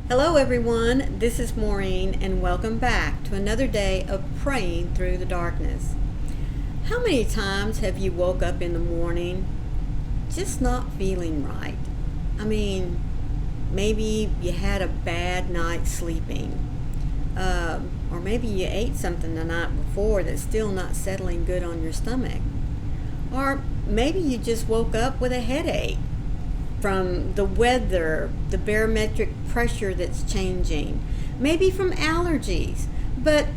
Hello everyone, this is Maureen and welcome back to another day of praying through the darkness. How many times have you woke up in the morning just not feeling right? Maybe you had a bad night sleeping, or maybe you ate something the night before that's still not settling good on your stomach. Or maybe you just woke up with a headache from the weather, the barometric pressure that's changing, maybe from allergies, but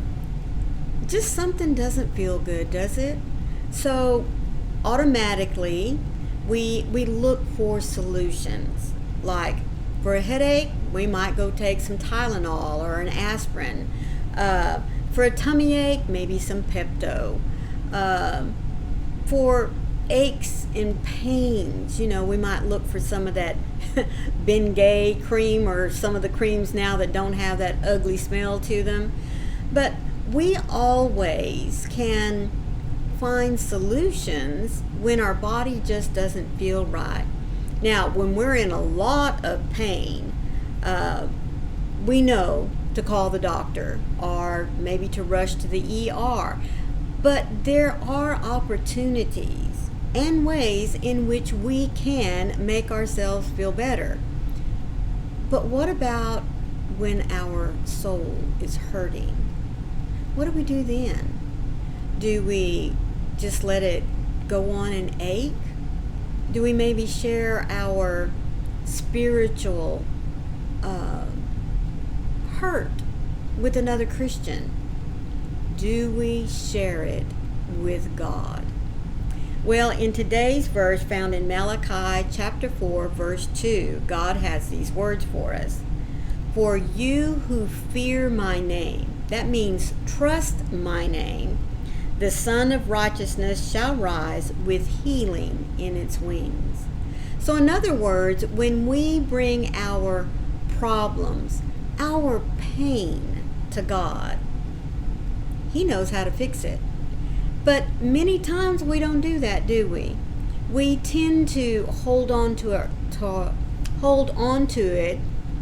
just something doesn't feel good, does it? So automatically we look for solutions. Like for a headache, we might go take some Tylenol or an aspirin. For a tummy ache, maybe some Pepto. For aches and pains, we might look for some of that Bengay cream or some of the creams now that don't have that ugly smell to them. But we always can find solutions when our body just doesn't feel right. Now, when we're in a lot of pain, we know to call the doctor or maybe to rush to the ER. But there are opportunities and ways in which we can make ourselves feel better. But what about when our soul is hurting? What do we do then? Do we just let it go on and ache? Do we maybe share our spiritual hurt with another Christian? Do we share it with God? Well, in today's verse found in Malachi chapter 4, verse 2, God has these words for us. For you who fear my name, that means trust my name, the Son of Righteousness shall rise with healing in its wings. So in other words, when we bring our problems, our pain to God, He knows how to fix it. But many times we don't do that, do we? We tend to hold on to it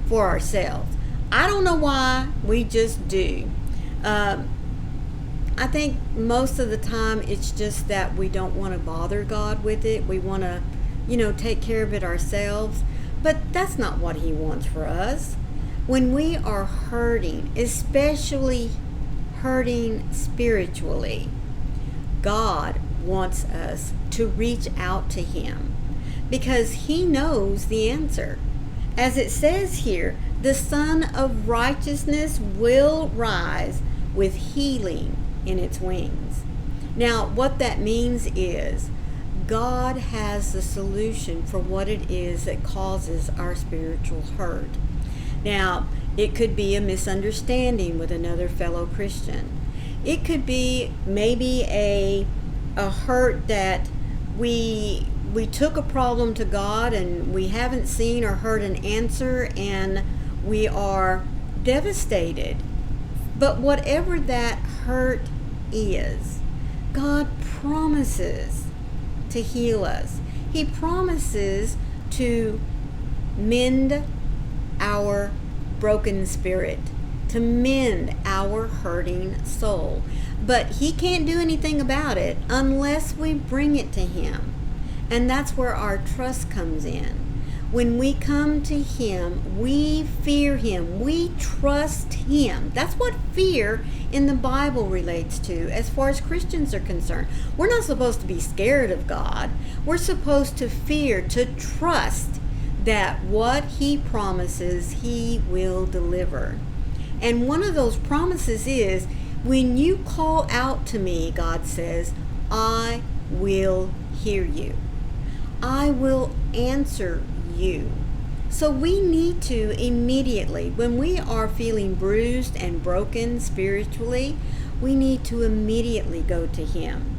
for ourselves. I don't know why, we just do. I think most of the time it's just that we don't want to bother God with it. We want to, take care of it ourselves. But that's not what He wants for us. When we are hurting, especially hurting spiritually, God wants us to reach out to Him because He knows the answer. As it says here, the Son of Righteousness will rise with healing in its wings. Now, what that means is God has the solution for what it is that causes our spiritual hurt. Now, it could be a misunderstanding with another fellow Christian. It could be maybe a hurt that we took a problem to God and we haven't seen or heard an answer and we are devastated. But whatever that hurt is, God promises to heal us. He promises to mend our broken spirit, to mend our hurting soul. But He can't do anything about it unless we bring it to Him. And that's where our trust comes in. When we come to Him, we fear Him, we trust Him. That's what fear in the Bible relates to as far as Christians are concerned. We're not supposed to be scared of God. We're supposed to fear, to trust that what He promises, He will deliver. And one of those promises is, when you call out to me, God says, I will hear you. I will answer you. So we need to immediately, when we are feeling bruised and broken spiritually, we need to immediately go to Him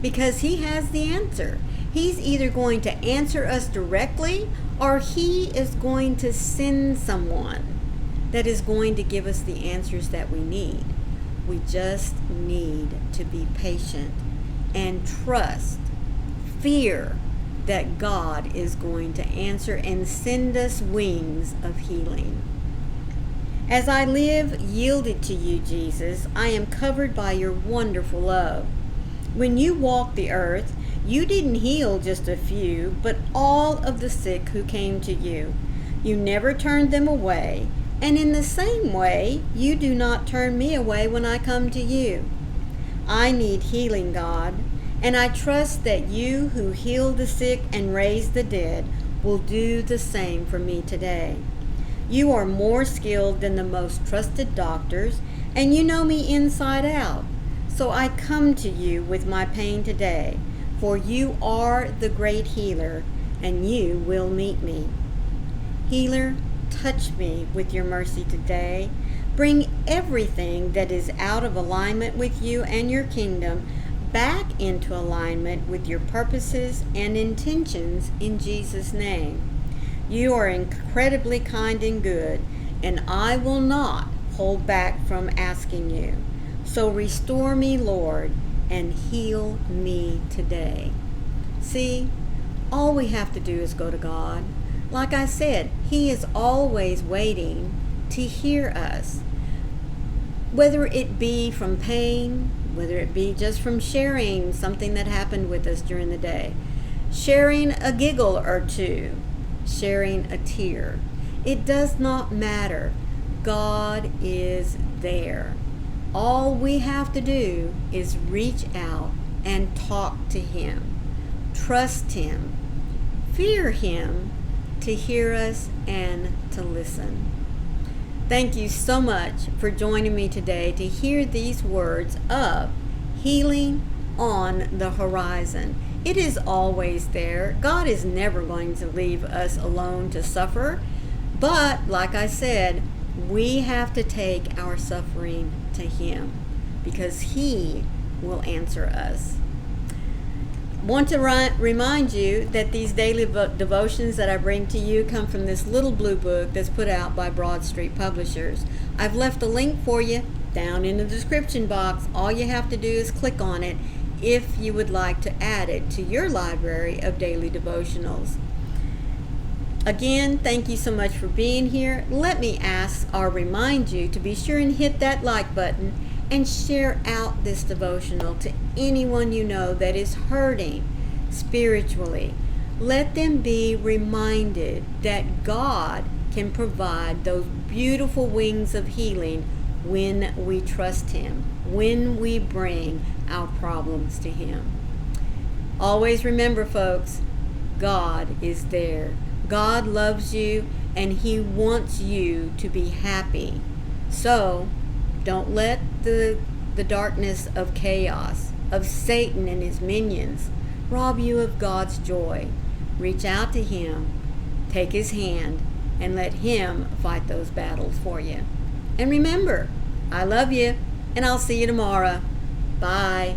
because He has the answer. He's either going to answer us directly or He is going to send someone that is going to give us the answers that we need. We just need to be patient and trust, fear that God is going to answer and send us wings of healing. As I live yielded to you, Jesus, I am covered by your wonderful love. When you walked the earth, you didn't heal just a few, but all of the sick who came to you. You never turned them away, and in the same way, you do not turn me away when I come to you. I need healing, God, and I trust that you who heal the sick and raise the dead will do the same for me today. You are more skilled than the most trusted doctors, and you know me inside out. So I come to you with my pain today, for you are the great healer, and you will meet me. Healer, touch me with your mercy today. Bring everything that is out of alignment with you and your kingdom back into alignment with your purposes and intentions in Jesus' name. You are incredibly kind and good, and I will not hold back from asking you. So restore me, Lord, and heal me today. See, all we have to do is go to God. Like I said, He is always waiting to hear us. Whether it be from pain, whether it be just from sharing something that happened with us during the day, sharing a giggle or two, sharing a tear. It does not matter. God is there. All we have to do is reach out and talk to Him, trust Him, fear Him to hear us and to listen. Thank you so much for joining me today to hear these words of healing on the horizon. It is always there. God is never going to leave us alone to suffer. But like I said, we have to take our suffering to Him because He will answer us. I want to remind you that these daily devotions that I bring to you come from this little blue book that's put out by Broad Street Publishers. I've left a link for you down in the description box. All you have to do is click on it if you would like to add it to your library of daily devotionals. Again, thank you so much for being here. Let me ask or remind you to be sure and hit that like button and share out this devotional to anyone you know that is hurting spiritually. Let them be reminded that God can provide those beautiful wings of healing when we trust Him, when we bring our problems to Him. Always remember, folks, God is there. God loves you and He wants you to be happy. So don't let the darkness of chaos, of Satan and his minions, rob you of God's joy. Reach out to Him, take His hand, and let Him fight those battles for you. And remember, I love you, and I'll see you tomorrow. Bye.